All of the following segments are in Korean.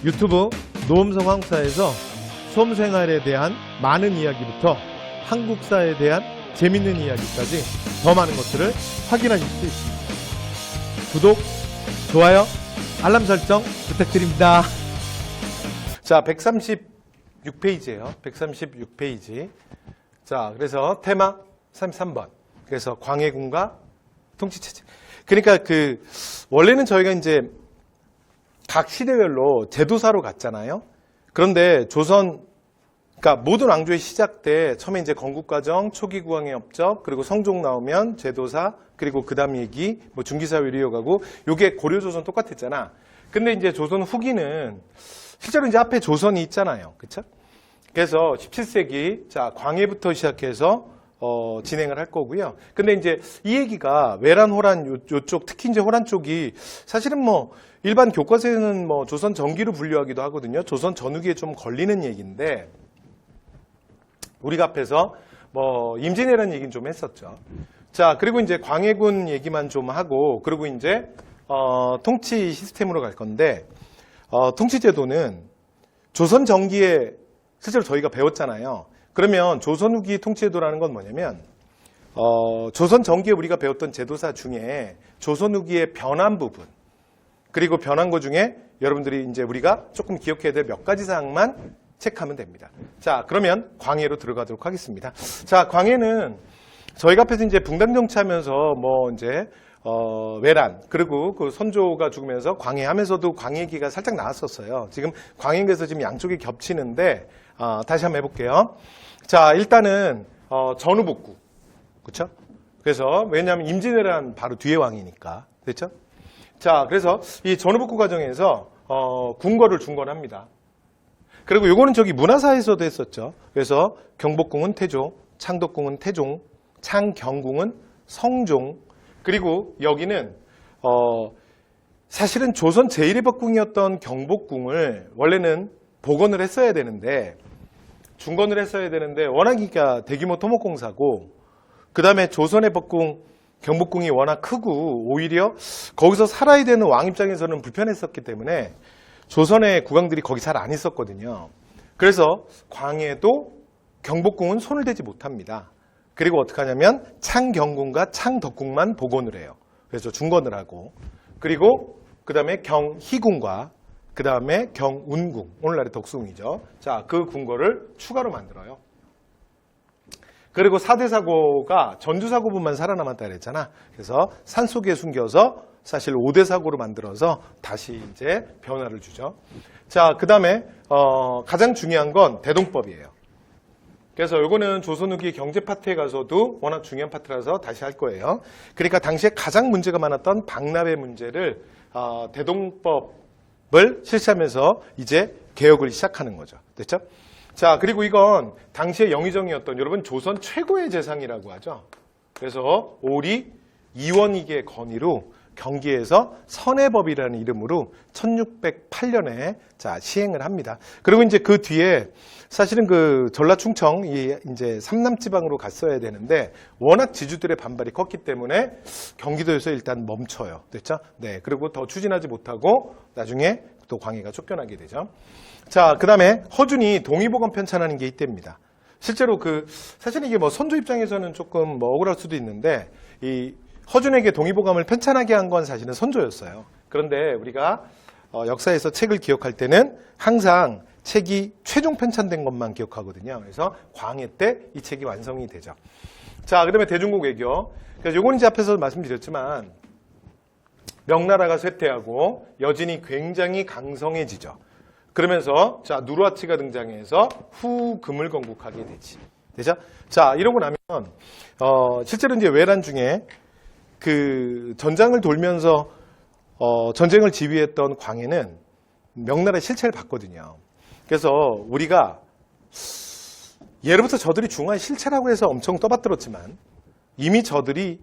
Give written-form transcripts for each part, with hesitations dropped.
유튜브 노음성 한국사에서 수험생활에 대한 많은 이야기부터 한국사에 대한 재밌는 이야기까지 더 많은 것들을 확인하실 수 있습니다. 구독, 좋아요, 알람 설정 부탁드립니다. 자, 136페이지예요. 136페이지. 자, 그래서 테마 33번. 그래서 광해군과 통치체제. 그러니까 원래는 저희가 이제 각 시대별로 제도사로 갔잖아요. 그런데 그러니까 모든 왕조의 시작 때 처음에 이제 건국과정, 초기 국왕의 업적, 그리고 성종 나오면 제도사, 그리고 그 다음 얘기, 뭐 중기사회로 이어가고, 요게 고려조선 똑같았잖아. 근데 이제 조선 후기는 실제로 이제 앞에 조선이 있잖아요. 그쵸? 그래서 17세기, 자, 광해부터 시작해서 진행을 할 거고요. 근데 이제 이 얘기가 외란, 호란 요쪽, 특히 이제 호란 쪽이 사실은 뭐 일반 교과서에는 뭐 조선 전기로 분류하기도 하거든요. 조선 전후기에 좀 걸리는 얘기인데 우리가 앞에서 뭐 임진왜란 얘기는 좀 했었죠. 자, 그리고 이제 광해군 얘기만 좀 하고, 그리고 이제 통치 시스템으로 갈 건데, 통치제도는 조선 전기에 실제로 저희가 배웠잖아요. 그러면 조선 후기 통치제도라는 건 뭐냐면, 조선 전기에 우리가 배웠던 제도사 중에 조선 후기의 변한 부분, 그리고 변한 것 중에 여러분들이 이제 우리가 조금 기억해야 될 몇 가지 사항만 체크하면 됩니다. 자, 그러면 광해로 들어가도록 하겠습니다. 자, 광해는 저희가 앞에서 이제 붕당 정치하면서 뭐 이제 외란, 그리고 그 선조가 죽으면서 광해하면서도 광해기가 살짝 나왔었어요. 지금 광해에서 지금 양쪽이 겹치는데 다시 한번 해볼게요. 자, 일단은 전후복구, 그렇죠? 그래서 왜냐하면 임진왜란 바로 뒤에 왕이니까, 그렇죠? 자, 그래서 이 전후복구 과정에서 궁궐을 중건합니다. 그리고 요거는 저기 문화사에서도 했었죠. 그래서 경복궁은 태종, 창덕궁은 태종, 창경궁은 성종, 그리고 여기는 사실은 조선 제1의 법궁이었던 경복궁을 원래는 복원을 했어야 되는데, 중건을 했어야 되는데 워낙 대규모 토목공사고, 그 다음에 조선의 법궁 경복궁이 워낙 크고 오히려 거기서 살아야 되는 왕 입장에서는 불편했었기 때문에 조선의 국왕들이 거기 잘 안 있었거든요. 그래서 광해도 경복궁은 손을 대지 못합니다. 그리고 어떻게 하냐면 창경궁과 창덕궁만 복원을 해요. 그래서 중건을 하고, 그리고 그 다음에 경희궁과 그 다음에 경운궁, 오늘날의 덕숭이죠. 자, 그 궁궐을 추가로 만들어요. 그리고 4대 사고가 전주 사고분만 살아남았다 그랬잖아. 그래서 산속에 숨겨서 사실 5대 사고로 만들어서 다시 이제 변화를 주죠. 자, 그 다음에 가장 중요한 건 대동법이에요. 그래서 이거는 조선 후기 경제 파트에 가서도 워낙 중요한 파트라서 다시 할 거예요. 그러니까 당시에 가장 문제가 많았던 방납의 문제를 대동법을 실시하면서 이제 개혁을 시작하는 거죠. 됐죠? 자, 그리고 이건 당시의 영의정이었던 여러분 조선 최고의 재상이라고 하죠. 그래서 오리 이원익의 건의로 경기에서 선해법이라는 이름으로 1608년에 자, 시행을 합니다. 그리고 이제 그 뒤에 사실은 그 전라 충청이 이제 삼남지방으로 갔어야 되는데 워낙 지주들의 반발이 컸기 때문에 경기도에서 일단 멈춰요. 됐죠? 네. 그리고 더 추진하지 못하고 나중에 또 광해가 쫓겨나게 되죠. 자, 그 다음에 허준이 동의보감 편찬하는 게 이때입니다. 실제로 사실 이게 뭐 선조 입장에서는 조금 뭐 억울할 수도 있는데, 이 허준에게 동의보감을 편찬하게 한 건 사실은 선조였어요. 그런데 우리가 역사에서 책을 기억할 때는 항상 책이 최종 편찬된 것만 기억하거든요. 그래서 광해 때 이 책이 완성이 되죠. 자, 그 다음에 대중국 외교. 그래서 요건 이제 앞에서 말씀드렸지만, 명나라가 쇠퇴하고 여진이 굉장히 강성해지죠. 그러면서 자, 누르하치가 등장해서 후금을 건국하게 되죠. 자, 이러고 나면 실제로 이제 외란 중에 그 전장을 돌면서 전쟁을 지휘했던 광해는 명나라의 실체를 봤거든요. 그래서 우리가 예로부터 저들이 중화의 실체라고 해서 엄청 떠받들었지만 이미 저들이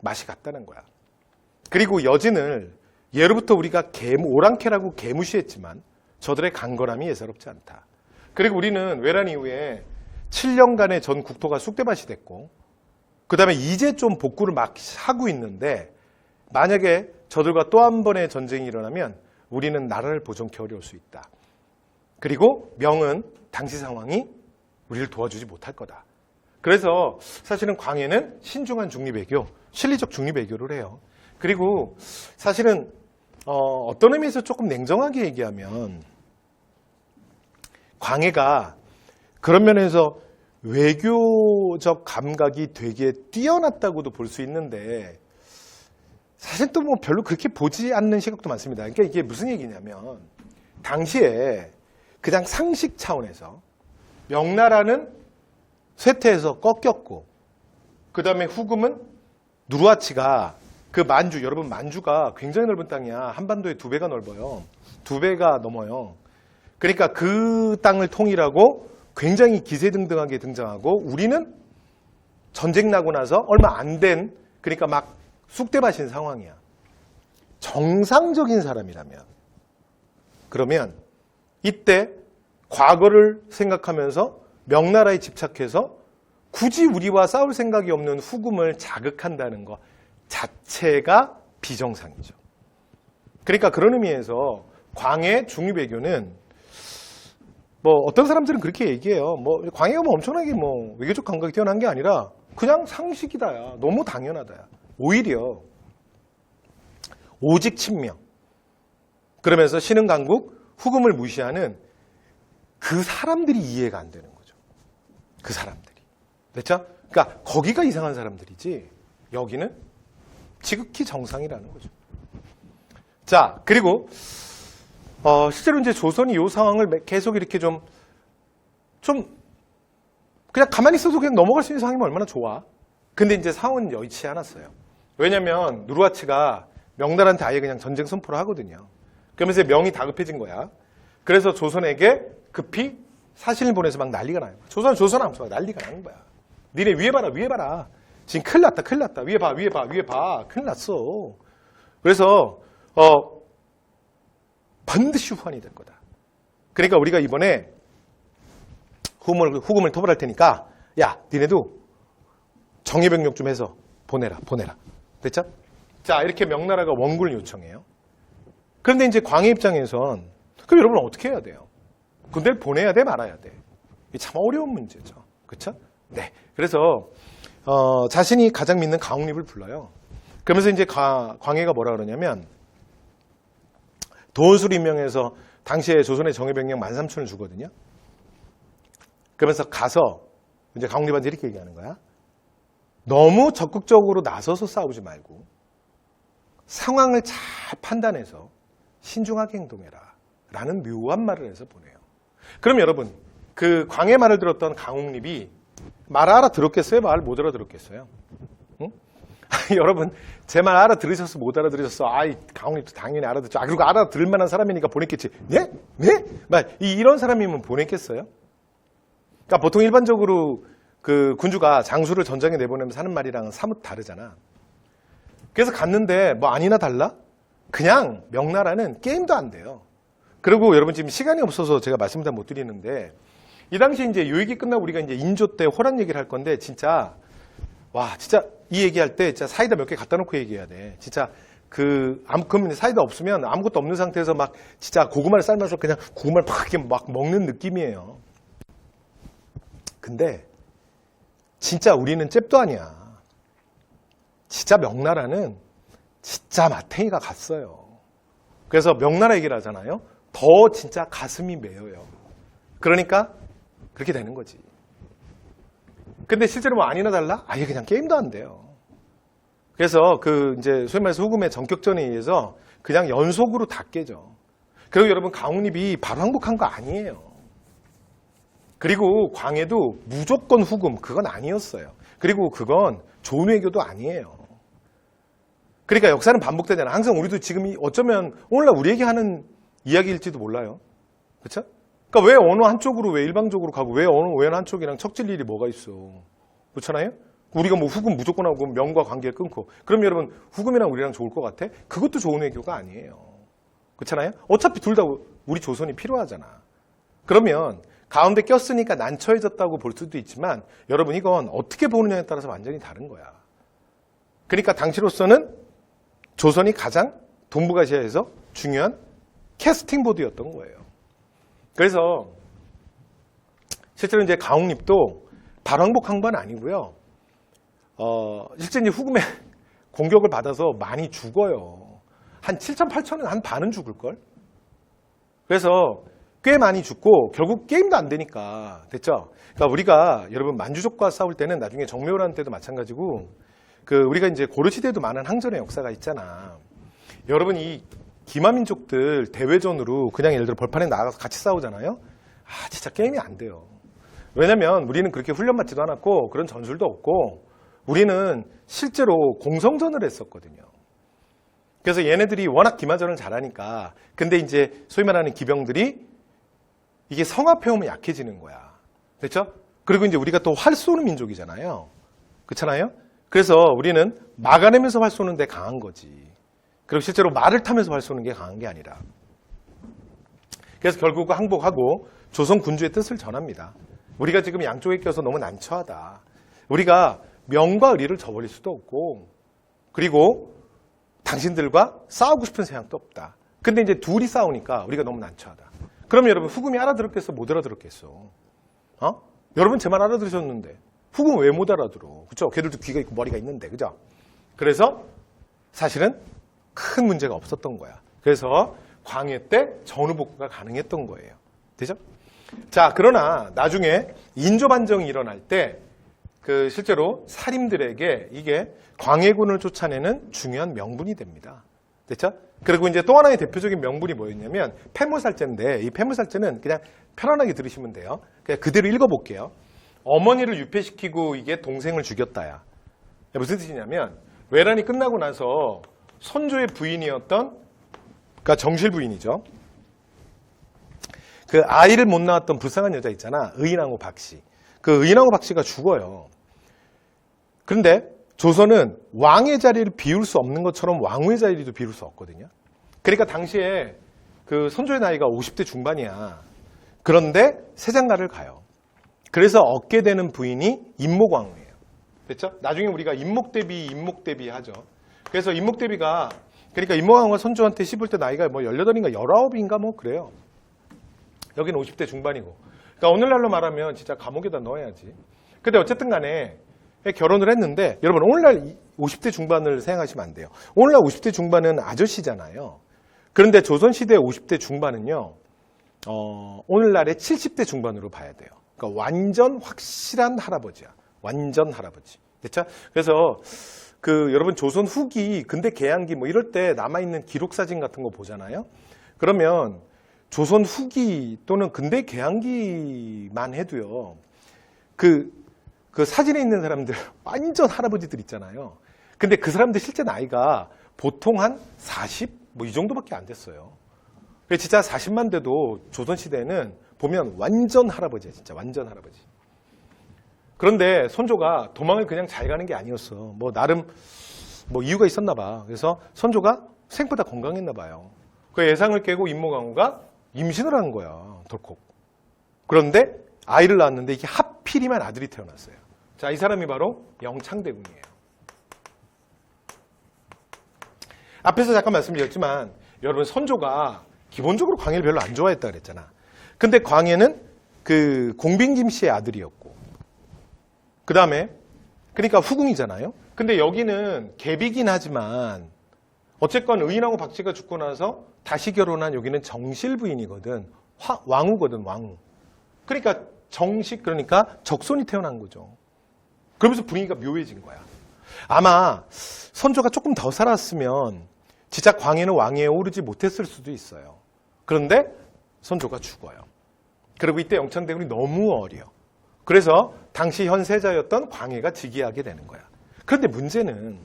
맛이 갔다는 거야. 그리고 여진을 예로부터 우리가 오랑캐라고 개무시했지만 저들의 강건함이 예사롭지 않다. 그리고 우리는 외란 이후에 7년간의 전 국토가 쑥대밭이 됐고, 그 다음에 이제 좀 복구를 막 하고 있는데, 만약에 저들과 또 한 번의 전쟁이 일어나면 우리는 나라를 보존케 어려울 수 있다. 그리고 명은 당시 상황이 우리를 도와주지 못할 거다. 그래서 사실은 광해는 신중한 중립외교, 실리적 중립외교를 해요. 그리고 사실은 어떤 의미에서 조금 냉정하게 얘기하면 광해가 그런 면에서 외교적 감각이 되게 뛰어났다고도 볼 수 있는데 사실 또 뭐 별로 그렇게 보지 않는 시각도 많습니다. 그러니까 이게 무슨 얘기냐면 당시에 그냥 상식 차원에서 명나라는 쇠퇴해서 꺾였고 그 다음에 후금은 누르하치가 그 만주, 여러분 만주가 굉장히 넓은 땅이야. 한반도의 2배가 넓어요. 2배가 넘어요. 그러니까 그 땅을 통일하고 굉장히 기세등등하게 등장하고 우리는 전쟁 나고 나서 얼마 안 된 그러니까 막 쑥대밭인 상황이야. 정상적인 사람이라면 그러면 이때 과거를 생각하면서 명나라에 집착해서 굳이 우리와 싸울 생각이 없는 후금을 자극한다는 것 자체가 비정상이죠. 그러니까 그런 의미에서 광해 중립외교는 뭐 어떤 사람들은 그렇게 얘기해요. 뭐 광해가 뭐 엄청나게 뭐 외교적 감각이 뛰어난 게 아니라 그냥 상식이다야. 너무 당연하다야. 오히려 오직 친명. 그러면서 신흥강국 후금을 무시하는 그 사람들이 이해가 안 되는 거죠. 그 사람들이. 됐죠? 그러니까 거기가 이상한 사람들이지 여기는 지극히 정상이라는 거죠. 자, 그리고 실제로 이제 조선이 이 상황을 계속 이렇게 좀 그냥 가만히 있어도 그냥 넘어갈 수 있는 상황이면 얼마나 좋아. 근데 이제 상황은 여의치 않았어요. 왜냐면 누르하치가 명나라한테 아예 그냥 전쟁 선포를 하거든요. 그러면서 명이 다급해진 거야. 그래서 조선에게 급히 사신을 보내서 막 난리가 나요. 조선 암소가 난리가 나는 거야. 니네 위에 봐라, 위에 봐라. 지금 큰일 났다, 큰일 났다. 위에 봐, 위에 봐, 위에 봐. 큰일 났어. 그래서 반드시 후환이 될 거다. 그러니까 우리가 이번에 후금을 토벌할 테니까 야, 니네도 정예병력 좀 해서 보내라. 됐죠? 자, 이렇게 명나라가 원군을 요청해요. 그런데 이제 광해 입장에선 그럼 여러분 어떻게 해야 돼요? 군대를 보내야 돼, 말아야 돼? 이게 참 어려운 문제죠. 그렇죠? 네. 그래서 자신이 가장 믿는 가홍립을 불러요. 그러면서 이제 광해가 뭐라 그러냐면 도원술 임명해서 당시에 조선의 정예병력 13,000을 주거든요. 그러면서 가서 이제 가홍립한테 이렇게 얘기하는 거야. 너무 적극적으로 나서서 싸우지 말고 상황을 잘 판단해서 신중하게 행동해라 라는 묘한 말을 해서 보내요. 그럼 여러분 그 광해 말을 들었던 가홍립이 말 알아들었겠어요? 말 못 알아들었겠어요? 응? 여러분 제 말 알아들으셨어? 못 알아들으셨어? 아이 가홍립도 당연히 알아듣죠. 그리고 알아들을 만한 사람이니까 보냈겠지. 네? 네? 이런 사람이면 보냈겠어요? 그러니까 보통 일반적으로 그 군주가 장수를 전장에 내보내면서 하는 말이랑은 사뭇 다르잖아. 그래서 갔는데 뭐 아니나 달라? 그냥 명나라는 게임도 안 돼요. 그리고 여러분 지금 시간이 없어서 제가 말씀 다 못 드리는데 이 당시 이제 요 얘기 끝나고 우리가 이제 인조 때 호란 얘기를 할 건데 진짜 이 얘기할 때 진짜 사이다 몇 개 갖다 놓고 얘기해야 돼. 진짜 그럼 사이다 없으면 아무것도 없는 상태에서 막 진짜 고구마를 삶아서 그냥 고구마를 막 이렇게 막 먹는 느낌이에요. 근데 진짜 우리는 잽도 아니야. 진짜 명나라는 진짜 마탱이가 갔어요. 그래서 명나라 얘기를 하잖아요. 더 진짜 가슴이 메어요. 그러니까 그렇게 되는 거지. 근데 실제로 뭐 아니나 달라? 아예 그냥 게임도 안 돼요. 그래서 이제 소위 말해서 후금의 전격전에 의해서 그냥 연속으로 다 깨져. 그리고 여러분 가홍립이 바로 항복한 거 아니에요. 그리고 광해도 무조건 후금 그건 아니었어요. 그리고 그건 좋은 외교도 아니에요. 그러니까 역사는 반복되잖아. 항상 우리도 지금 어쩌면 오늘날 우리에게 하는 이야기일지도 몰라요. 그렇죠? 그러니까 왜 어느 한쪽으로 왜 일방적으로 가고 왜 어느 한쪽이랑 척질 일이 뭐가 있어. 그렇잖아요? 우리가 뭐 후금 무조건 하고 명과 관계를 끊고 그럼 여러분 후금이랑 우리랑 좋을 것 같아? 그것도 좋은 외교가 아니에요. 그렇잖아요? 어차피 둘 다 우리 조선이 필요하잖아. 그러면 가운데 꼈으니까 난처해졌다고 볼 수도 있지만 여러분 이건 어떻게 보느냐에 따라서 완전히 다른 거야. 그러니까 당시로서는 조선이 가장 동북아시아에서 중요한 캐스팅 보드였던 거예요. 그래서 실제로 이제 가옥립도 발왕복한 건 아니고요. 실제 이제 후금의 공격을 받아서 많이 죽어요. 한 7천, 8천은 한 반은 죽을걸? 그래서 꽤 많이 죽고 결국 게임도 안 되니까 됐죠? 그러니까 우리가 여러분 만주족과 싸울 때는 나중에 정묘란 때도 마찬가지고 우리가 이제 고려시대에도 많은 항전의 역사가 있잖아. 여러분 이 기마민족들 대외전으로 그냥 예를 들어 벌판에 나가서 같이 싸우잖아요. 진짜 게임이 안 돼요. 왜냐면 우리는 그렇게 훈련받지도 않았고 그런 전술도 없고 우리는 실제로 공성전을 했었거든요. 그래서 얘네들이 워낙 기마전을 잘하니까 근데 이제 소위 말하는 기병들이 이게 성합해오면 약해지는 거야. 그렇죠? 그리고 이제 우리가 또 활 쏘는 민족이잖아요. 그렇잖아요? 그래서 우리는 막아내면서 활 쏘는 데 강한 거지. 그리고 실제로 말을 타면서 활 쏘는 게 강한 게 아니라. 그래서 결국 항복하고 조선 군주의 뜻을 전합니다. 우리가 지금 양쪽에 껴서 너무 난처하다. 우리가 명과 의리를 저버릴 수도 없고 그리고 당신들과 싸우고 싶은 생각도 없다. 근데 이제 둘이 싸우니까 우리가 너무 난처하다. 그럼 여러분 후금이 알아들었겠어? 못 알아들었겠어? 여러분 제 말 알아들으셨는데 후금 왜 못 알아들어? 그죠? 걔들도 귀가 있고 머리가 있는데 그죠? 그래서 사실은 큰 문제가 없었던 거야. 그래서 광해 때 전후복구가 가능했던 거예요. 되죠? 자, 그러나 나중에 인조반정이 일어날 때 실제로 살인들에게 이게 광해군을 쫓아내는 중요한 명분이 됩니다. 됐죠? 그리고 이제 또 하나의 대표적인 명분이 뭐였냐면 폐무살제인데 이 폐무살제는 그냥 편안하게 들으시면 돼요. 그냥 그대로 읽어볼게요. 어머니를 유폐시키고 이게 동생을 죽였다야. 무슨 뜻이냐면 외란이 끝나고 나서 선조의 부인이었던 그러니까 정실 부인이죠. 그 아이를 못 낳았던 불쌍한 여자 있잖아. 의인왕후 박씨. 그 의인왕후 박씨가 죽어요. 그런데 조선은 왕의 자리를 비울 수 없는 것처럼 왕후의 자리도 비울 수 없거든요. 그러니까 당시에 그 선조의 나이가 50대 중반이야. 그런데 세장가를 가요. 그래서 얻게 되는 부인이 임목왕후예요. 됐죠? 나중에 우리가 임목대비 하죠. 그래서 임목대비가 그러니까 임목왕후가 선조한테 씹을 때 나이가 뭐 18인가 19인가 뭐 그래요. 여기는 50대 중반이고. 그러니까 오늘날로 말하면 진짜 감옥에다 넣어야지. 근데 어쨌든 간에 결혼을 했는데 여러분 오늘날 50대 중반을 생각하시면 안 돼요. 오늘날 50대 중반은 아저씨잖아요. 그런데 조선시대 50대 중반은요. 오늘날의 70대 중반으로 봐야 돼요. 그러니까 완전 확실한 할아버지야. 완전 할아버지. 됐죠? 그래서 여러분 조선 후기 근대 개항기 뭐 이럴 때 남아있는 기록사진 같은 거 보잖아요. 그러면 조선 후기 또는 근대 개항기만 해도요. 그 사진에 있는 사람들 완전 할아버지들 있잖아요. 근데 그 사람들 실제 나이가 보통 한 40? 뭐 이 정도밖에 안 됐어요. 진짜 40만 돼도 조선시대에는 보면 완전 할아버지야. 진짜 완전 할아버지. 그런데 선조가 도망을 그냥 잘 가는 게 아니었어. 뭐 나름 뭐 이유가 있었나 봐. 그래서 선조가 생보다 건강했나 봐요. 그 예상을 깨고 임목왕후가 임신을 한 거야. 덜컥. 그런데 아이를 낳았는데 이게 하필이면 아들이 태어났어요. 자, 이 사람이 바로 영창대군이에요. 앞에서 잠깐 말씀드렸지만 여러분 선조가 기본적으로 광해를 별로 안 좋아했다 그랬잖아. 근데 광해는 공빈 김씨의 아들이었고 그 다음에 그러니까 후궁이잖아요. 근데 여기는 계비긴 하지만 어쨌건 의인왕후 박씨가 죽고 나서 다시 결혼한 여기는 정실 부인이거든. 왕후거든, 왕후. 그러니까 그러니까 적손이 태어난 거죠. 그러면서 분위기가 묘해진 거야. 아마 선조가 조금 더 살았으면 진짜 광해는 왕위에 오르지 못했을 수도 있어요. 그런데 선조가 죽어요. 그리고 이때 영창대군이 너무 어려. 그래서 당시 현세자였던 광해가 즉위하게 되는 거야. 그런데 문제는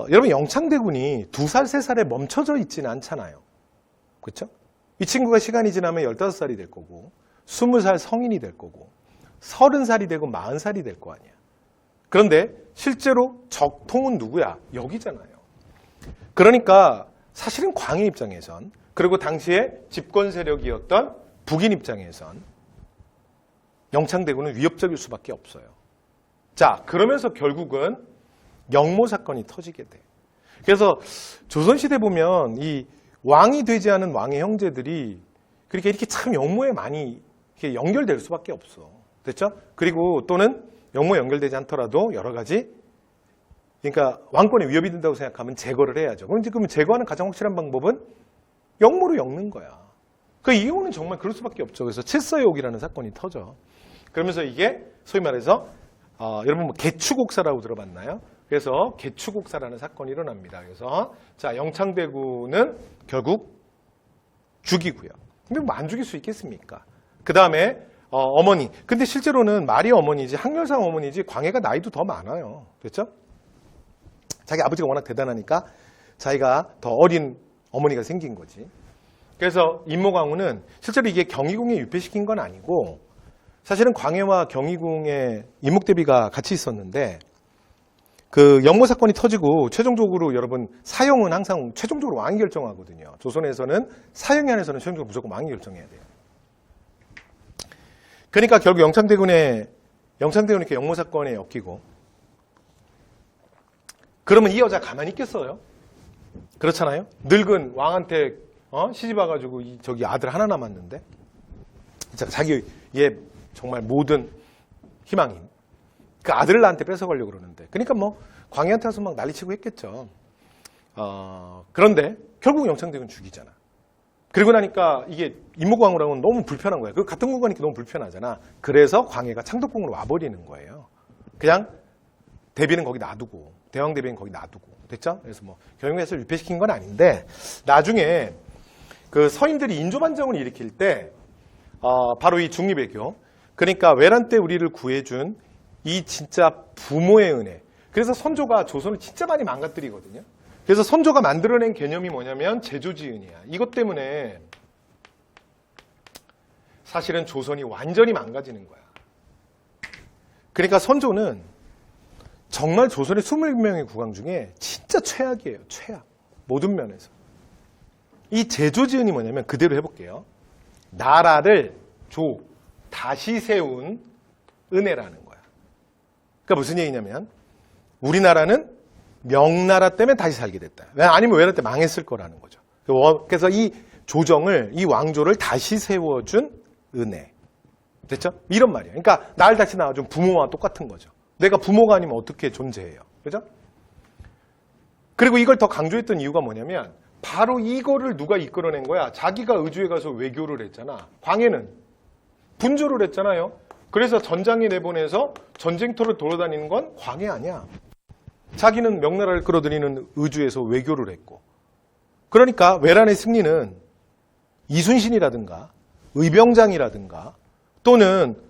여러분 영창대군이 2살, 3살에 멈춰져 있지는 않잖아요. 그렇죠? 이 친구가 시간이 지나면 15살이 될 거고 20살 성인이 될 거고 30살이 되고 40살이 될 거 아니야. 그런데 실제로 적통은 누구야? 여기잖아요. 그러니까 사실은 광해 입장에선 그리고 당시에 집권 세력이었던 북인 입장에선 영창대군은 위협적일 수밖에 없어요. 자, 그러면서 결국은 영모 사건이 터지게 돼. 그래서 조선시대 보면 이 왕이 되지 않은 왕의 형제들이 그러니까 이렇게 참 영모에 많이 이렇게 연결될 수밖에 없어. 됐죠? 그리고 또는 영모에 연결되지 않더라도 여러 가지, 그러니까 왕권에 위협이 된다고 생각하면 제거를 해야죠. 그럼 지금 제거하는 가장 확실한 방법은 영모로 엮는 거야. 그 이유는 정말 그럴 수밖에 없죠. 그래서 칠서의옥이라는 사건이 터져. 그러면서 이게 소위 말해서 여러분 뭐 개추곡사라고 들어봤나요? 그래서 개추곡사라는 사건이 일어납니다. 그래서 자, 영창대군은 결국 죽이고요. 근데 뭐 안 죽일 수 있겠습니까? 그 다음에 어머니. 근데 실제로는 말이 어머니지 항렬상 어머니지 광해가 나이도 더 많아요. 그렇죠? 자기 아버지가 워낙 대단하니까 자기가 더 어린 어머니가 생긴 거지. 그래서 임모광우는 실제로 이게 경희궁에 유폐시킨 건 아니고 사실은 광해와 경희궁의 임목대비가 같이 있었는데 그 영모 사건이 터지고 최종적으로 여러분 사형은 항상 최종적으로 왕이 결정하거든요. 조선에서는 사형에 한해서는 최종적으로 무조건 왕이 결정해야 돼요. 그러니까 결국 영창대군이 이렇게 영모 사건에 엮이고 그러면 이 여자 가만히 있겠어요? 그렇잖아요. 늙은 왕한테 시집 와가지고 저기 아들 하나 남았는데 자기 얘 정말 모든 희망인 그 아들을 나한테 뺏어가려고 그러는데 그러니까 뭐 광해한테 와서 막 난리치고 했겠죠. 그런데 결국 영창대군 죽이잖아. 그리고 나니까 이게 임모광우랑은 너무 불편한 거야. 그 같은 공간이니까 너무 불편하잖아. 그래서 광해가 창덕궁으로 와버리는 거예요. 그냥 대비는 거기 놔두고 대왕 대비는 거기 놔두고 됐죠? 그래서 뭐 경영에서 유폐시킨 건 아닌데 나중에 그 서인들이 인조반정을 일으킬 때 바로 이 중립외교 그러니까 외란 때 우리를 구해준 이 진짜 부모의 은혜. 그래서 선조가 조선을 진짜 많이 망가뜨리거든요. 그래서 선조가 만들어낸 개념이 뭐냐면 제조지은이야. 이것 때문에 사실은 조선이 완전히 망가지는 거야. 그러니까 선조는 정말 조선의 20명의 국왕 중에 진짜 최악이에요. 최악. 모든 면에서. 이 제조지은이 뭐냐면 그대로 해볼게요. 나라를 다시 세운 은혜라는 거야. 그러니까 무슨 얘기냐면 우리나라는 명나라 때문에 다시 살게 됐다. 아니면 외란 때 망했을 거라는 거죠. 그래서 이 조정을, 이 왕조를 다시 세워준 은혜. 됐죠? 이런 말이에요. 그러니까 날 다시 낳아준 부모와 똑같은 거죠. 내가 부모가 아니면 어떻게 존재해요. 그죠? 그리고 이걸 더 강조했던 이유가 뭐냐면 바로 이거를 누가 이끌어낸 거야. 자기가 의주에 가서 외교를 했잖아. 광해는 분조를 했잖아요. 그래서 전장에 내보내서 전쟁터를 돌아다니는 건 광해 아니야. 자기는 명나라를 끌어들이는 의주에서 외교를 했고. 그러니까 외란의 승리는 이순신이라든가 의병장이라든가 또는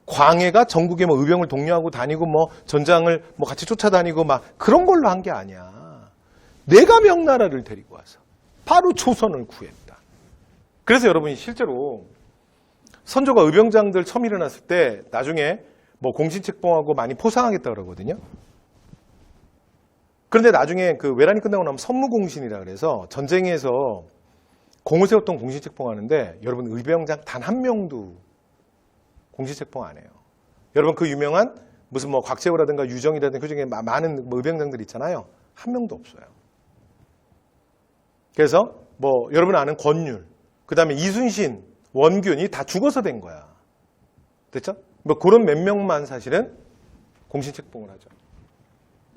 광해가 전국에 뭐 의병을 독려하고 다니고 뭐 전장을 뭐 같이 쫓아다니고 막 그런 걸로 한 게 아니야. 내가 명나라를 데리고 와서 바로 조선을 구했다. 그래서 여러분이 실제로 선조가 의병장들 처음 일어났을 때 나중에 뭐 공신책봉하고 많이 포상하겠다 그러거든요. 그런데 나중에 그 외란이 끝나고 나면 선무공신이라 그래서 전쟁에서 공을 세웠던 공신책봉하는데 여러분 의병장 단 한 명도 공신책봉 안 해요. 여러분 그 유명한 무슨 뭐 곽재우라든가 유정이라든가 그중에 많은 뭐 의병장들 있잖아요. 한 명도 없어요. 그래서 뭐 여러분 아는 권율, 그 다음에 이순신, 원균이 다 죽어서 된 거야. 됐죠? 뭐 그런 몇 명만 사실은 공신책봉을 하죠.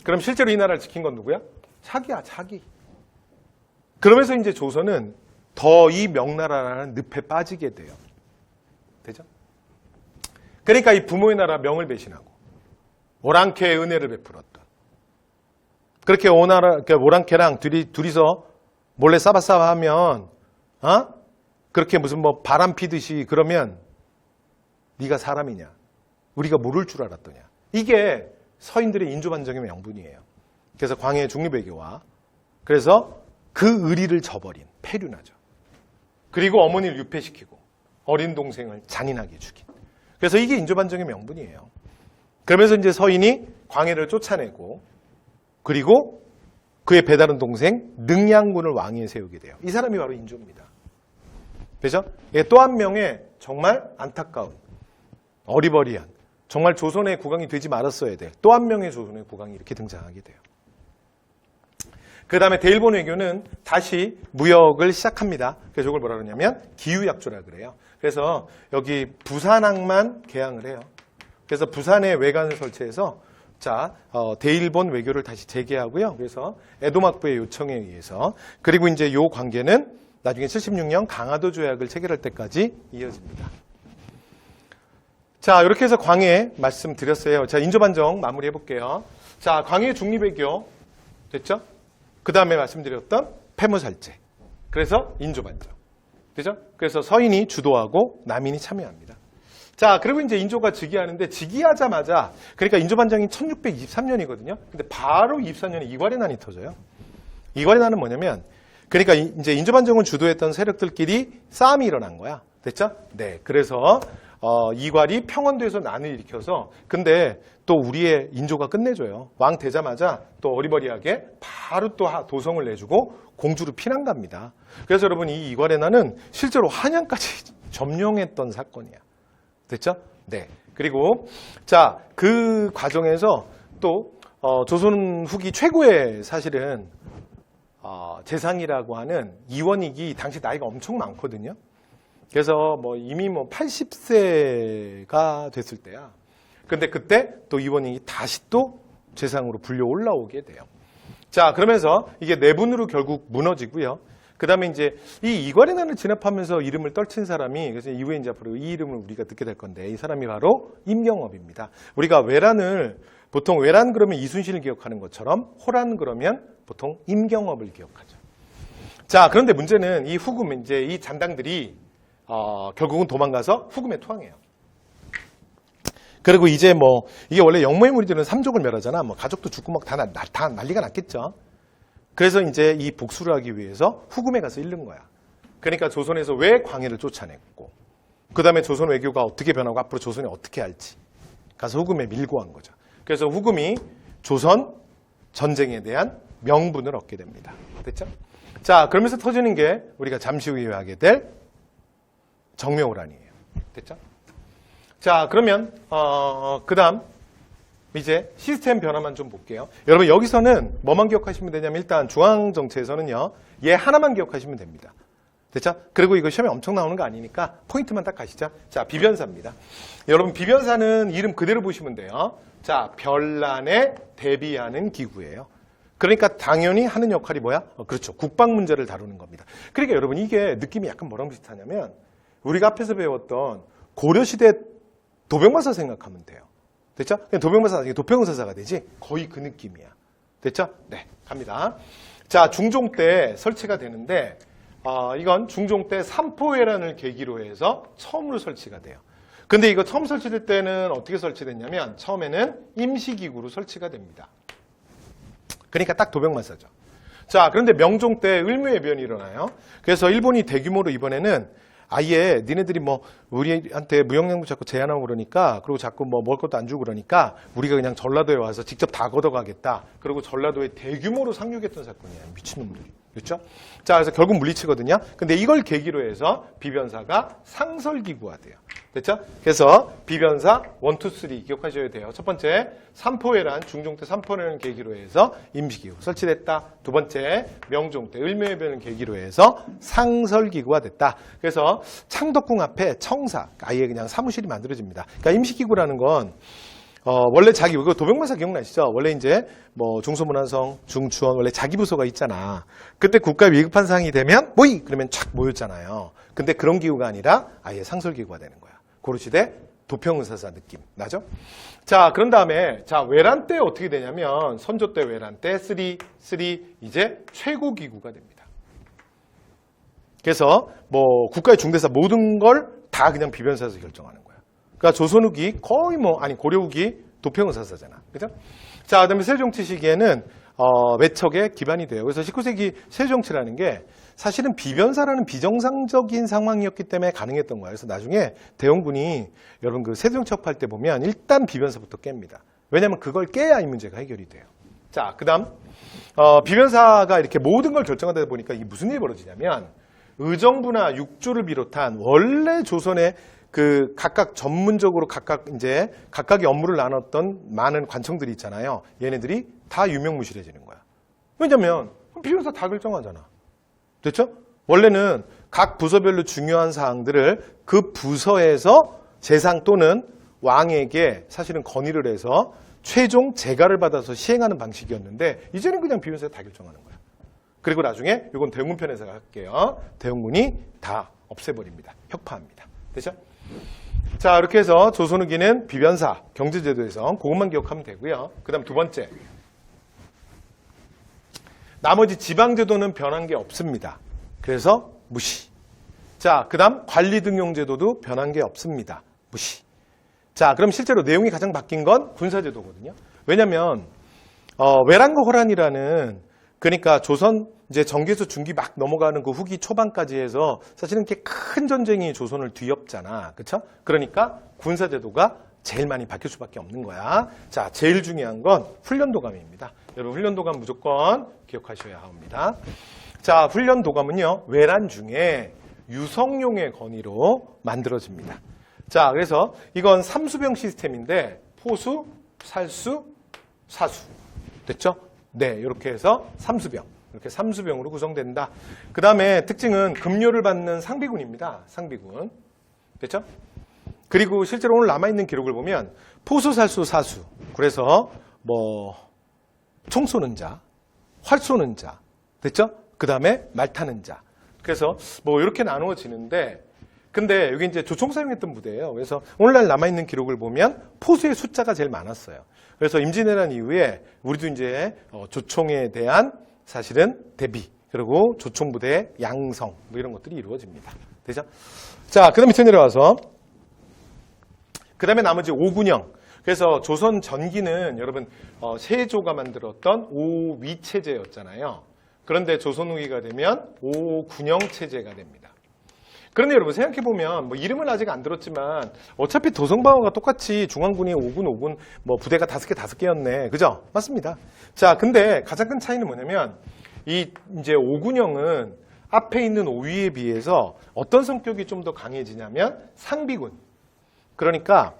그럼 실제로 이 나라를 지킨 건 누구야? 자기야, 자기. 그러면서 이제 조선은 더 이 명나라라는 늪에 빠지게 돼요. 되죠? 그러니까 이 부모의 나라 명을 배신하고 오랑캐의 은혜를 베풀었다. 그렇게 오랑캐랑 둘이서 몰래 싸바싸바 하면 그렇게 무슨 뭐 바람 피듯이 그러면 네가 사람이냐? 우리가 모를 줄 알았더냐? 이게 서인들의 인조반정의 명분이에요. 그래서 광해의 중립외교와 그래서 그 의리를 저버린 폐륜하죠. 그리고 어머니를 유폐시키고 어린 동생을 잔인하게 죽인. 그래서 이게 인조반정의 명분이에요. 그러면서 이제 서인이 광해를 쫓아내고 그리고 그의 배다른 동생 능양군을 왕위에 세우게 돼요. 이 사람이 바로 인조입니다. 그죠? 또 한 명의 정말 안타까운 어리버리한 정말 조선의 국왕이 되지 말았어야 될 또 한 명의 조선의 국왕이 이렇게 등장하게 돼요. 그 다음에 대일본 외교는 다시 무역을 시작합니다. 그래서 이걸 뭐라 그러냐면 기후약조라 그래요. 그래서 여기 부산항만 개항을 해요. 그래서 부산에 외관을 설치해서 대일본 외교를 다시 재개하고요. 그래서 에도 막부의 요청에 의해서 그리고 이제 이 관계는 나중에 76년 강화도 조약을 체결할 때까지 이어집니다. 자, 이렇게 해서 광해 말씀드렸어요. 자, 인조반정 마무리해 볼게요. 자, 광해 중립외교 됐죠? 그 다음에 말씀드렸던 폐무살제. 그래서 인조반정. 그죠? 그래서 서인이 주도하고 남인이 참여합니다. 자, 그리고 이제 인조가 즉위하는데 즉위하자마자 그러니까 인조반정이 1623년이거든요. 근데 바로 24년에 이괄해난이 터져요. 이괄해난은 뭐냐면 그러니까 이제 인조반정을 주도했던 세력들끼리 싸움이 일어난 거야. 됐죠? 네. 그래서 이괄이 평원도에서 난을 일으켜서 근데 또 우리의 인조가 끝내줘요. 왕 되자마자 또 어리버리하게 바로 또 도성을 내주고 공주로 피난 갑니다. 그래서 여러분 이 이괄의 난은 실제로 한양까지 점령했던 사건이야. 됐죠? 네. 그리고 자, 그 과정에서 또 조선 후기 최고의 사실은 재상이라고 하는 이원익이 당시 나이가 엄청 많거든요. 그래서 이미 80세가 됐을 때야. 근데 그때 또 이원익이 다시 또 재상으로 불려 올라오게 돼요. 자, 그러면서 이게 내분으로 결국 무너지고요. 그 다음에 이제 이 이괄의 난을 진압하면서 이름을 떨친 사람이 그래서 이후에 이제 앞으로 이 이름을 우리가 듣게 될 건데 이 사람이 바로 임경업입니다. 우리가 외란을 보통 외란 그러면 이순신을 기억하는 것처럼 호란 그러면 보통 임경업을 기억하죠. 자, 그런데 문제는 이 후금 이제 이 잔당들이 결국은 도망가서 후금에 투항해요. 그리고 이제 이게 원래 영모의 무리들은 삼족을 멸하잖아. 가족도 죽고 다 난리가 났겠죠. 그래서 이제 이 복수를 하기 위해서 후금에 가서 잃는 거야. 그러니까 조선에서 왜 광해를 쫓아냈고, 그 다음에 조선 외교가 어떻게 변하고 앞으로 조선이 어떻게 할지 가서 후금에 밀고 한 거죠. 그래서 후금이 조선 전쟁에 대한 명분을 얻게 됩니다. 됐죠? 자, 그러면서 터지는 게 우리가 잠시 후에 하게 될 정묘호란이에요. 됐죠? 자, 그러면 그 다음 이제 시스템 변화만 좀 볼게요. 여러분 여기서는 뭐만 기억하시면 되냐면 일단 중앙정치에서는요. 얘 하나만 기억하시면 됩니다. 됐죠? 그리고 이거 시험에 엄청 나오는 거 아니니까 포인트만 딱 가시죠. 자, 비변사입니다. 여러분 비변사는 이름 그대로 보시면 돼요. 자, 별난에 대비하는 기구예요. 그러니까 당연히 하는 역할이 뭐야? 그렇죠. 국방 문제를 다루는 겁니다. 그러니까 여러분 이게 느낌이 약간 뭐랑 비슷하냐면 우리가 앞에서 배웠던 고려시대 도병마사 생각하면 돼요. 됐죠? 도병마사 나중에 도평사사가 되지? 거의 그 느낌이야. 됐죠? 네, 갑니다. 자, 중종 때 설치가 되는데 이건 중종 때 삼포회란을 계기로 해서 처음으로 설치가 돼요. 근데 이거 처음 설치될 때는 어떻게 설치됐냐면 처음에는 임시기구로 설치가 됩니다. 그러니까 딱 도병마사죠. 자, 그런데 명종 때 을묘해변이 일어나요. 그래서 일본이 대규모로 이번에는 아예 니네들이 우리한테 무역량도 자꾸 제한하고 그러니까 그리고 자꾸 먹을 것도 안 주고 그러니까 우리가 그냥 전라도에 와서 직접 다 걷어가겠다. 그리고 전라도에 대규모로 상륙했던 사건이에요. 미친놈들이. 그렇죠? 자, 그래서 결국 물리치거든요. 근데 이걸 계기로 해서 비변사가 상설기구화돼요. 됐죠? 그래서 비변사 1, 2, 3 기억하셔야 돼요. 첫 번째, 삼포회란, 중종 때 삼포회란을 계기로 해서 임시기구 설치됐다. 두 번째, 명종 때 을묘해변을 계기로 해서 상설기구가 됐다. 그래서 창덕궁 앞에 청사, 아예 그냥 사무실이 만들어집니다. 그러니까 임시기구라는 건 원래 자기, 이거 도병마사 기억나시죠? 원래 이제 중소문화성, 중추원, 원래 자기 부서가 있잖아. 그때 국가에 위급한 상황이 되면, 그러면 촥 모였잖아요. 근데 그런 기구가 아니라 아예 상설기구가 되는 거야. 고려시대 도평의사사 느낌. 나죠? 자, 그런 다음에, 자, 외란 때 어떻게 되냐면, 선조 때 외란 때 3 이제 최고기구가 됩니다. 그래서 국가의 중대사 모든 걸 다 그냥 비변사에서 결정하는 거야. 그러니까 조선 후기 거의 고려 후기 도평의사사잖아. 그죠? 자, 그다음에 세조정치 시기에는 외척에 기반이 돼요. 그래서 19세기 세조정치라는 게 사실은 비변사라는 비정상적인 상황이었기 때문에 가능했던 거예요. 그래서 나중에 대원군이 여러분 그 세조정치 협할 때 보면 일단 비변사부터 깹니다. 왜냐하면 그걸 깨야 이 문제가 해결이 돼요. 자, 그다음 비변사가 이렇게 모든 걸 결정하다 보니까 이게 무슨 일이 벌어지냐면 의정부나 육조를 비롯한 원래 조선의 그 각각 전문적으로 각각의 업무를 나눴던 많은 관청들이 있잖아요. 얘네들이 다 유명무실해지는 거야. 왜냐면 비변사 다 결정하잖아. 됐죠? 원래는 각 부서별로 중요한 사항들을 그 부서에서 재상 또는 왕에게 사실은 건의를 해서 최종 재가를 받아서 시행하는 방식이었는데 이제는 그냥 비변사가 다 결정하는 거야. 그리고 나중에 이건 대웅군 편에서 할게요. 대웅군이 다 없애버립니다. 혁파합니다. 됐죠? 자, 이렇게 해서 조선 후기는 비변사, 경제제도에서 그것만 기억하면 되고요. 그 다음 두 번째. 나머지 지방제도는 변한 게 없습니다. 그래서 무시. 자, 그 다음 관리등용제도도 변한 게 없습니다. 무시. 자, 그럼 실제로 내용이 가장 바뀐 건 군사제도거든요. 왜냐면 외란과 호란이라는 그러니까 조선 이제 정기에서 중기 막 넘어가는 그 후기 초반까지 해서 사실은 이렇게 큰 전쟁이 조선을 뒤엎잖아. 그렇죠? 그러니까 군사제도가 제일 많이 바뀔 수밖에 없는 거야. 자, 제일 중요한 건 훈련도감입니다. 여러분 훈련도감 무조건 기억하셔야 합니다. 자, 훈련도감은요. 외란 중에 유성룡의 건의로 만들어집니다. 자, 그래서 이건 삼수병 시스템인데 포수, 살수, 사수. 됐죠? 네, 이렇게 해서 삼수병. 이렇게 삼수병으로 구성된다. 그 다음에 특징은 급료를 받는 상비군입니다. 상비군. 됐죠? 그리고 실제로 오늘 남아있는 기록을 보면 포수, 살수, 사수. 그래서 총 쏘는 자, 활 쏘는 자. 됐죠? 그 다음에 말 타는 자. 그래서 이렇게 나누어지는데 근데 여기 이제 조총 사용했던 부대예요. 그래서 오늘날 남아있는 기록을 보면 포수의 숫자가 제일 많았어요. 그래서 임진왜란 이후에 우리도 이제 조총에 대한 사실은 대비 그리고 조총부대의 양성 이런 것들이 이루어집니다. 되죠? 자, 그 다음 밑에 내려와서 그 다음에 나머지 오군영. 그래서 조선 전기는 여러분 세조가 만들었던 오위체제였잖아요. 그런데 조선 후기가 되면 오군영 체제가 됩니다. 그런데 여러분 생각해보면 이름은 아직 안 들었지만 어차피 도성방어가 똑같이 중앙군이 5군 부대가 5개였네. 그죠? 맞습니다. 자, 근데 가장 큰 차이는 뭐냐면 이제 5군형은 앞에 있는 5위에 비해서 어떤 성격이 좀 더 강해지냐면 상비군. 그러니까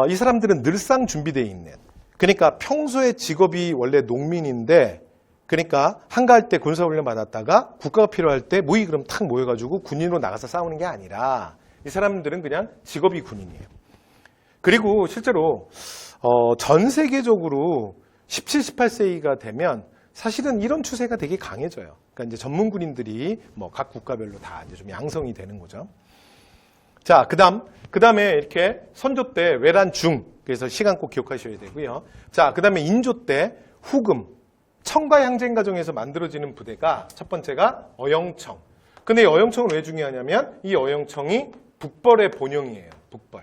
이 사람들은 늘상 준비되어 있는 그러니까 평소에 직업이 원래 농민인데 그러니까 한가할 때 군사훈련 받았다가 국가가 필요할 때 모의 그럼 탁 모여가지고 군인으로 나가서 싸우는 게 아니라 이 사람들은 그냥 직업이 군인이에요. 그리고 실제로 전 세계적으로 17, 18세기가 되면 사실은 이런 추세가 되게 강해져요. 그러니까 이제 전문 군인들이 각 국가별로 다 이제 좀 양성이 되는 거죠. 자, 그다음에 이렇게 선조 때 외란 중 그래서 시간 꼭 기억하셔야 되고요. 자, 그다음에 인조 때 후금 청과 향쟁 과정에서 만들어지는 부대가 첫 번째가 어영청. 근데 이 어영청은 왜 중요하냐면 이 어영청이 북벌의 본영이에요. 북벌.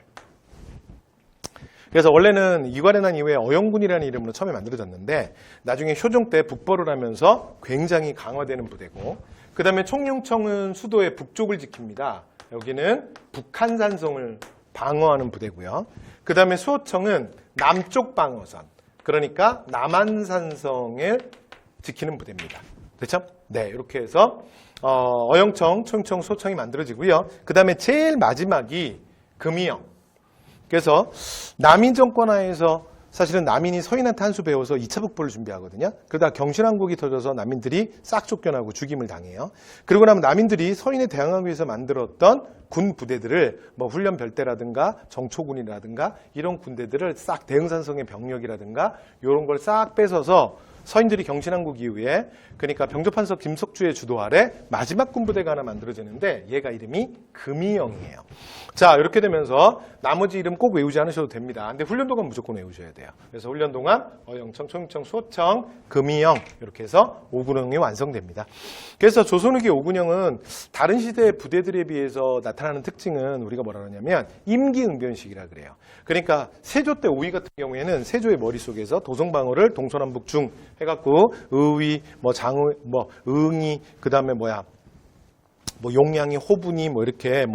그래서 원래는 이괄해난 이후에 어영군이라는 이름으로 처음에 만들어졌는데 나중에 효종 때 북벌을 하면서 굉장히 강화되는 부대고 그 다음에 총영청은 수도의 북쪽을 지킵니다. 여기는 북한산성을 방어하는 부대고요. 그 다음에 수호청은 남쪽 방어선. 그러니까 남한산성을 지키는 부대입니다. 됐죠? 네, 이렇게 해서 어영청, 총청, 소청이 만들어지고요. 그 다음에 제일 마지막이 금이영. 그래서 남인 정권하에서 사실은 남인이 서인한테 한 수 배워서 2차 북벌을 준비하거든요. 그러다 경신왕국이 터져서 남인들이 싹 쫓겨나고 죽임을 당해요. 그리고 나면 남인들이 서인에 대항하기 위해서 만들었던 군 부대들을 훈련 별대라든가 정초군이라든가 이런 군대들을 싹 대흥산성의 병력이라든가 이런 걸 싹 뺏어서 서인들이 경신왕국 이후에 그러니까 병조판서 김석주의 주도 아래 마지막 군부대가 하나 만들어지는데 얘가 이름이 금이영이에요. 자, 이렇게 되면서 나머지 이름 꼭 외우지 않으셔도 됩니다. 근데 훈련도감 무조건 외우셔야 돼요. 그래서 훈련도감, 어영청, 총영청, 수호청, 금이영 이렇게 해서 5군형이 완성됩니다. 그래서 조선 후기 5군형은 다른 시대의 부대들에 비해서 나타나는 특징은 우리가 뭐라 그러냐면 임기응변식이라 그래요. 그러니까 세조 때 5위 같은 경우에는 세조의 머릿속에서 도성방어를 동서남북 중 해갖고 의위, 장의, 응이, 그 다음에 용량이, 호분이, 이렇게,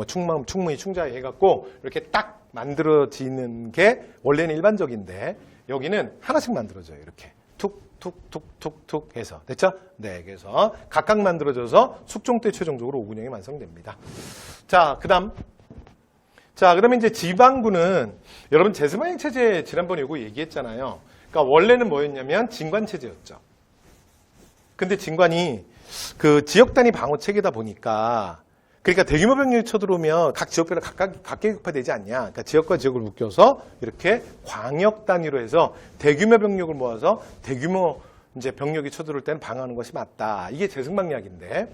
충무이, 충자에 해갖고, 이렇게 딱 만들어지는 게 원래는 일반적인데, 여기는 하나씩 만들어져요. 이렇게. 툭, 툭, 툭, 툭, 툭 해서. 됐죠? 네. 그래서 각각 만들어져서 숙종 때 최종적으로 5군형이 완성됩니다. 자, 그 다음에 이제 지방군은, 여러분 제스마행 체제 지난번에 이거 얘기했잖아요. 그러니까 원래는 뭐였냐면 진관체제였죠. 근데 진관이 그 지역 단위 방어 체계다 보니까 그러니까 대규모 병력이 쳐들어오면 각 지역별로 각계 격파되지 않냐. 그러니까 지역과 지역을 묶여서 이렇게 광역 단위로 해서 대규모 병력을 모아서 대규모 이제 병력이 쳐들어올 때는 방어하는 것이 맞다. 이게 제승방약인데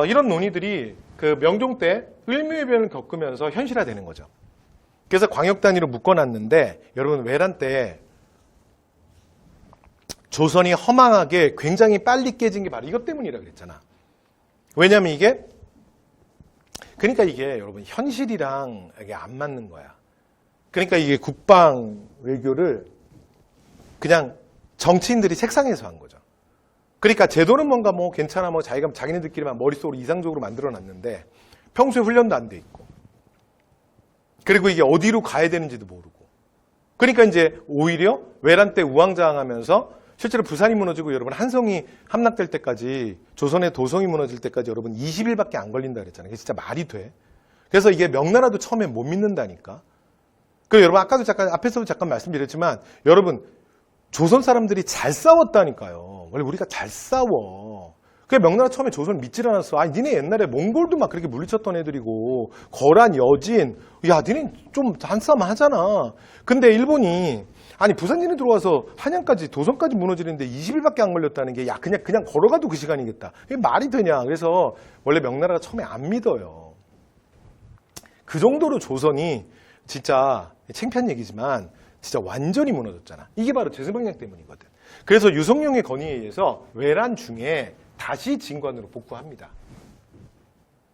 이런 논의들이 그 명종 때 을묘해변을 겪으면서 현실화되는 거죠. 그래서 광역 단위로 묶어놨는데 여러분 외란 때 조선이 허망하게 굉장히 빨리 깨진 게 바로 이것 때문이라 그랬잖아. 왜냐하면 그러니까 이게 여러분 현실이랑 이게 안 맞는 거야. 그러니까 이게 국방 외교를 그냥 정치인들이 책상에서 한 거죠. 그러니까 제도는 뭔가 뭐 괜찮아 뭐 자기네들끼리만 머릿속으로 이상적으로 만들어 놨는데 평소에 훈련도 안 돼 있고 그리고 이게 어디로 가야 되는지도 모르고 그러니까 이제 오히려 외란 때 우왕좌왕하면서 실제로 부산이 무너지고 여러분 한성이 함락될 때까지 조선의 도성이 무너질 때까지 여러분 20일밖에 안 걸린다 그랬잖아요. 그게 진짜 말이 돼. 그래서 이게 명나라도 처음에 못 믿는다니까. 그 여러분 아까도 앞에서도 잠깐 말씀드렸지만 여러분 조선 사람들이 잘 싸웠다니까요. 원래 우리가 잘 싸워. 그게 명나라 처음에 조선을 믿질 않았어. 아니 니네 옛날에 몽골도 막 그렇게 물리쳤던 애들이고 거란, 여진 야 니네 좀 한싸움 하잖아. 근데 일본이 아니 부산진에 들어와서 한양까지 도성까지 무너지는데 20일밖에 안 걸렸다는 게 야 그냥 걸어가도 그 시간이겠다. 이게 말이 되냐. 그래서 원래 명나라가 처음에 안 믿어요. 그 정도로 조선이 진짜 창피한 얘기지만 진짜 완전히 무너졌잖아. 이게 바로 제승방약 때문이거든. 그래서 유성룡의 건의에 의해서 외란 중에 다시 진관으로 복구합니다.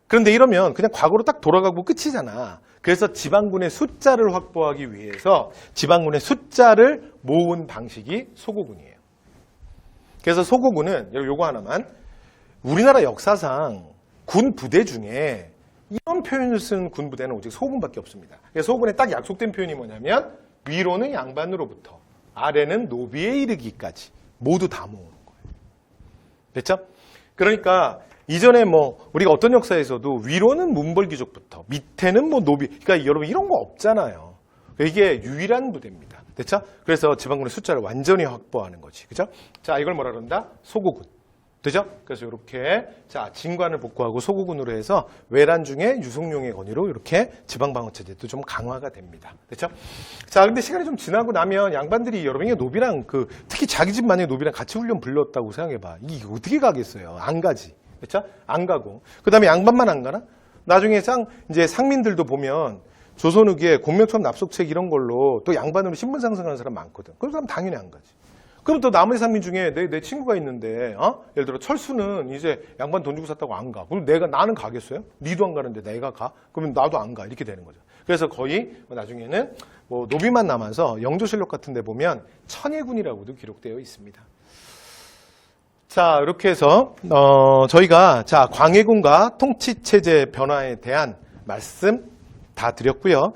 그런데 이러면 그냥 과거로 딱 돌아가고 끝이잖아. 그래서 지방군의 숫자를 확보하기 위해서 지방군의 숫자를 모은 방식이 소고군이에요. 그래서 소고군은 요거 하나만 우리나라 역사상 군 부대 중에 이런 표현을 쓴 군 부대는 오직 소군밖에 없습니다. 그래서 소군에 딱 약속된 표현이 뭐냐면 위로는 양반으로부터 아래는 노비에 이르기까지 모두 다 모으는 거예요. 됐죠? 그러니까 이전에 뭐 우리가 어떤 역사에서도 위로는 문벌귀족부터 밑에는 뭐 노비 그러니까 여러분 이런 거 없잖아요. 이게 유일한 부대입니다. 됐죠? 그래서 지방군의 숫자를 완전히 확보하는 거지. 그죠? 자, 이걸 뭐라 그런다? 소고군. 되죠? 그래서 이렇게 자 진관을 복구하고 소고군으로 해서 외란 중에 유성룡의 건의로 이렇게 지방방어체제도 좀 강화가 됩니다. 됐죠? 자, 근데 시간이 좀 지나고 나면 양반들이 여러분이 노비랑 특히 자기 집 만약에 노비랑 같이 훈련 불렀다고 생각해봐. 이게 어떻게 가겠어요? 안 가지. 그렇죠? 안 가고. 그 다음에 양반만 안 가나? 나중에 이제 상민들도 보면 조선 후기에 공명처럼 납속책 이런 걸로 또 양반으로 신분 상승하는 사람 많거든. 그런 사람 당연히 안 가지. 그럼 또 나머지 상민 중에 내 친구가 있는데, 예를 들어 철수는 이제 양반 돈 주고 샀다고 안 가. 그럼 나는 가겠어요? 니도 안 가는데 내가 가? 그러면 나도 안 가. 이렇게 되는 거죠. 그래서 거의 나중에는 뭐 노비만 남아서 영조실록 같은 데 보면 천예군이라고도 기록되어 있습니다. 자, 이렇게 해서 저희가 광해군과 통치체제 변화에 대한 말씀 다 드렸고요.